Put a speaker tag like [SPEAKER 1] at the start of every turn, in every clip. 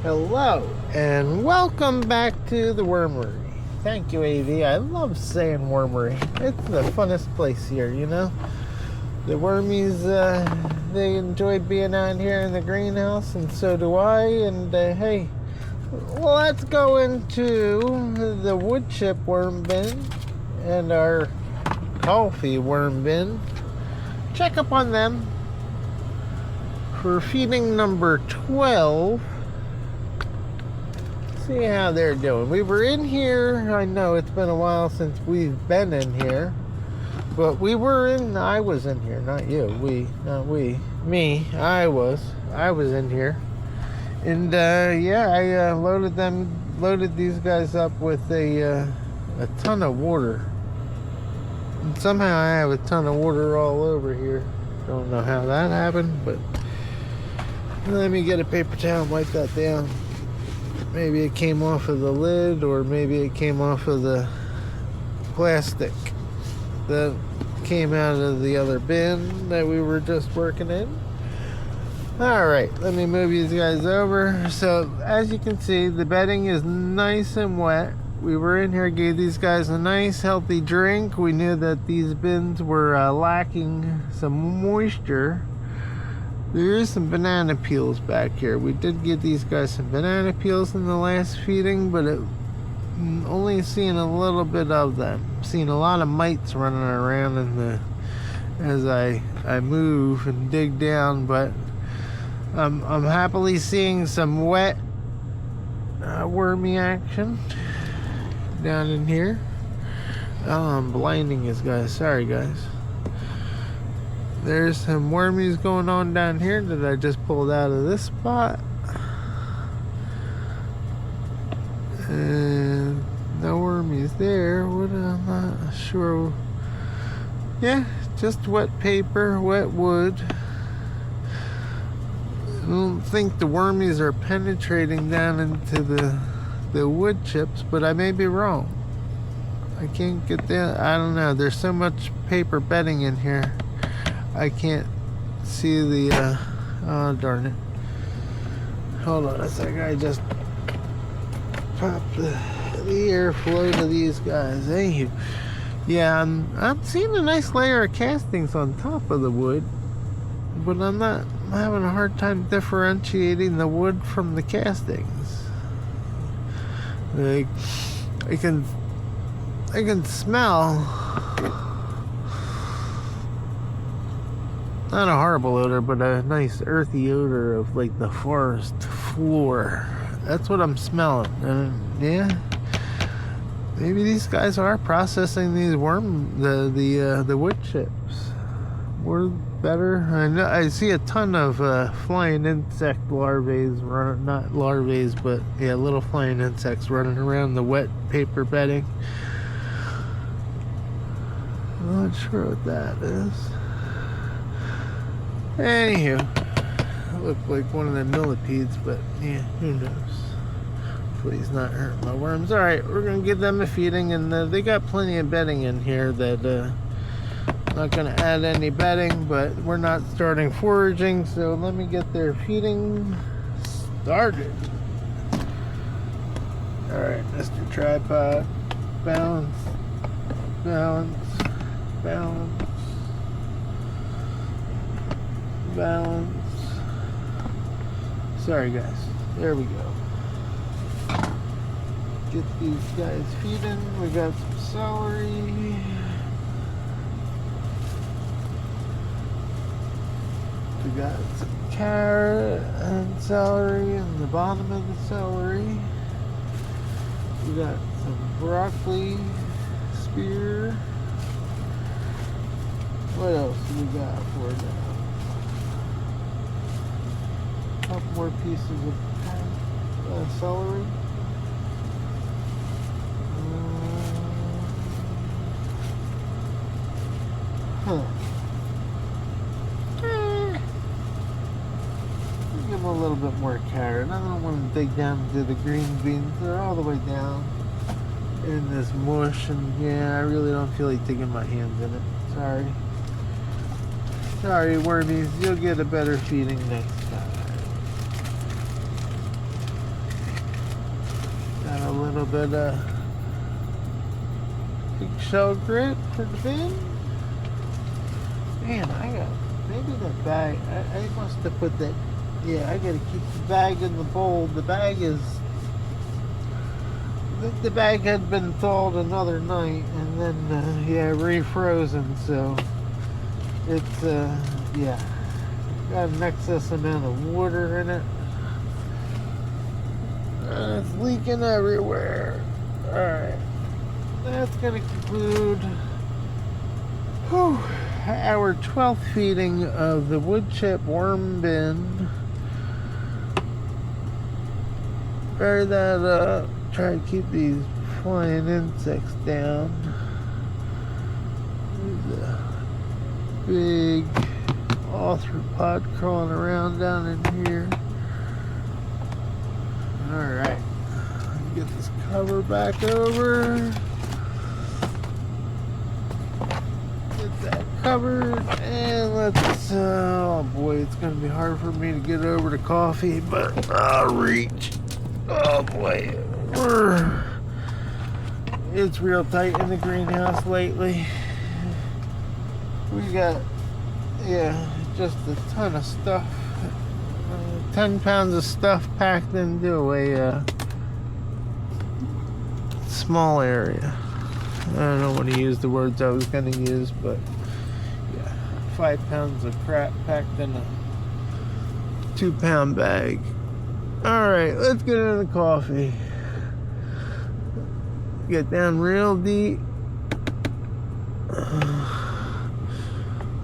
[SPEAKER 1] Hello, and welcome back to the Wormery. Thank you, AV. I love saying Wormery. It's the funnest place here, you know? The Wormies, they enjoy being out here in the greenhouse, and so do I. And, hey, let's go into the wood chip worm bin and our coffee worm bin. Check up on them for feeding number 12. See how they're doing. We were in here. I know it's been a while since we've been in here, but I was in here, not you. I was in here. And yeah, I loaded these guys up with a ton of water. And somehow I have a ton of water all over here. Don't know how that happened, but let me get a paper towel and wipe that down. Maybe it came off of the lid, or maybe it came off of the plastic that came out of the other bin that we were just working in. Alright, let me move these guys over. So, as you can see, the bedding is nice and wet. We were in here, gave these guys a nice healthy drink. We knew that these bins were lacking some moisture. There is some banana peels back here. We did give these guys some banana peels in the last feeding, but only seeing a little bit of them. Seeing a lot of mites running around as I move and dig down, but I'm happily seeing some wet wormy action down in here. Oh, I'm blinding this guy. Sorry, guys. There's some wormies going on down here that I just pulled out of this spot. And no wormies there. What, I'm not sure. Yeah, just wet paper, wet wood. I don't think the wormies are penetrating down into the wood chips, but I may be wrong. I can't get down. I don't know. There's so much paper bedding in here. I can't see the, oh darn it. Hold on a second, I just popped the airflow to these guys. Thank you. Yeah, I'm seeing a nice layer of castings on top of the wood, but I'm having a hard time differentiating the wood from the castings. Like, I can smell, not a horrible odor, but a nice earthy odor of like the forest floor. That's what I'm smelling. And yeah, maybe these guys are processing these the wood chips more better. I know I see a ton of flying insect larvae running, not larvae, but yeah, little flying insects running around the wet paper bedding. I'm not sure what that is. Anywho, it looked like one of the millipedes, but yeah, who knows? Hopefully he's not hurting my worms. Alright, we're going to give them a feeding, and they got plenty of bedding in here that not going to add any bedding, but we're not starting foraging, so let me get their feeding started. Alright, Mr. Tripod, balance, balance, balance. Balance. Sorry guys, there we go. Get these guys feeding. We got some celery. We got some carrot and celery in the bottom of the celery. We got some broccoli, spear. What else do we got for now? Couple more pieces of celery. Give them a little bit more carrot. I don't want to dig down into the green beans. They're all the way down in this mush, and yeah, I really don't feel like digging my hands in it. Sorry. Sorry, wormies. You'll get a better feeding next time. little bit of big shell grit for the bin. Man, I got maybe that bag. I must have put that. Yeah, I gotta keep the bag in the bowl. The bag is. The bag had been thawed another night and then yeah, refrozen, so it's yeah, got an excess amount of water in it. It's leaking everywhere. Alright, that's gonna conclude our 12th feeding of the wood chip worm bin. Bury that up. Try to keep these flying insects down. There's a big arthropod crawling around down in here. Alright. Get this cover back over. Get that covered. And let's, oh boy, it's going to be hard for me to get over to coffee, but I'll reach. Oh boy. It's real tight in the greenhouse lately. We got, yeah, just a ton of stuff. 10 pounds of stuff packed into a small area. I don't want to use the words I was going to use, but yeah, 5 pounds of crap packed in a 2-pound bag. Alright, let's get into the coffee. Get down real deep.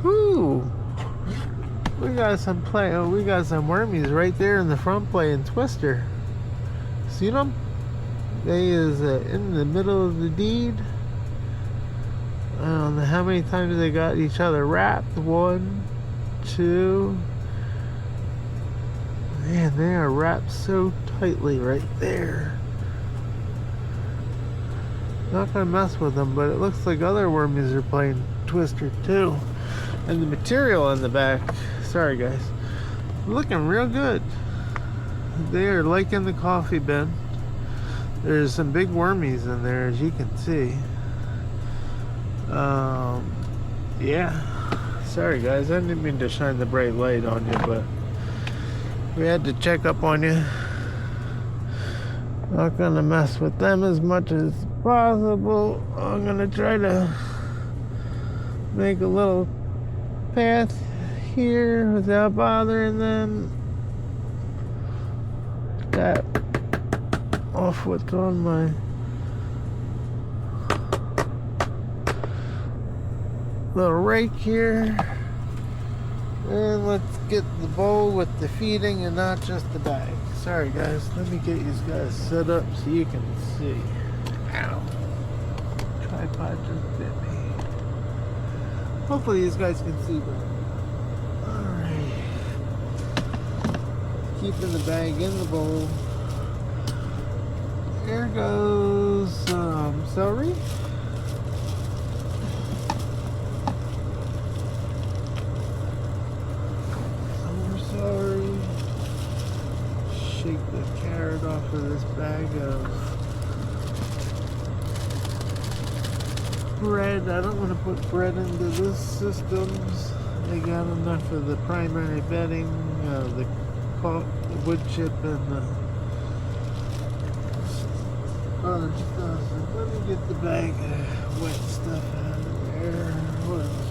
[SPEAKER 1] Ooh, we got some we got some wormies right there in the front playing Twister. See them? They is in the middle of the deed. I don't know how many times they got each other wrapped. 1, 2. Man, they are wrapped so tightly right there. Not gonna mess with them, but it looks like other wormies are playing Twister too. And the material on the back, sorry guys, looking real good. They are liking the coffee bin. There's some big wormies in there, as you can see. Yeah. Sorry guys, I didn't mean to shine the bright light on you, but we had to check up on you. Not gonna mess with them as much as possible. I'm gonna try to make a little path here without bothering them. That off what's on my little rake here. And let's get the bowl with the feeding and not just the bag. Sorry guys, let me get these guys set up so you can see. Ow. Tripod just bit me. Hopefully these guys can see better. Alright. Keeping the bag in the bowl. There goes some celery. Shake the carrot off of this bag of bread. I don't want to put bread into this systems. They got enough of the primary bedding, the wood chip, and the other stuff. So let me get the bag of wet stuff out of there. What else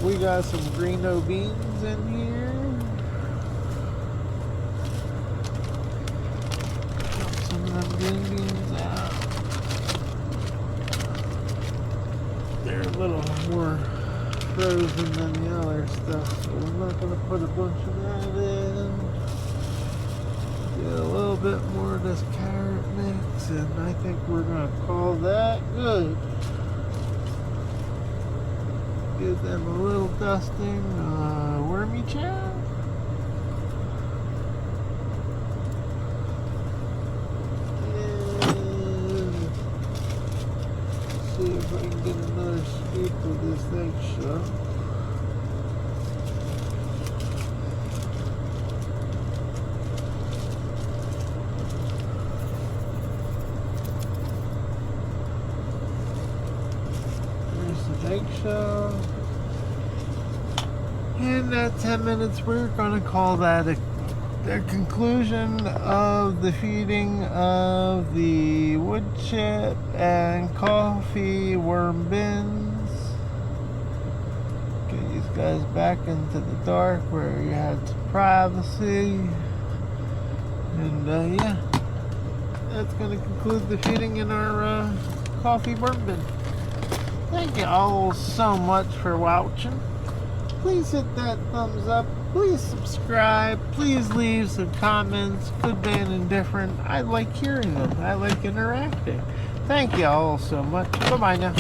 [SPEAKER 1] we got? Some Greeno beans in here. Green beans out. They're a little more frozen than the other stuff, so I'm not going to put a bunch of that in. Get a little bit more of this carrot mix, and I think we're going to call that good. Give them a little dusting, wormy chow. See if I can get another scoop of this thing shut. So in 10 minutes, we're going to call that the conclusion of the feeding of the wood chip and coffee worm bins. Get these guys back into the dark where you had some privacy. And yeah, that's going to conclude the feeding in our coffee worm bin. Thank you all so much for watching. Please hit that thumbs up. Please subscribe. Please leave some comments, good, bad, and indifferent. I like hearing them. I like interacting. Thank you all so much. Bye-bye now.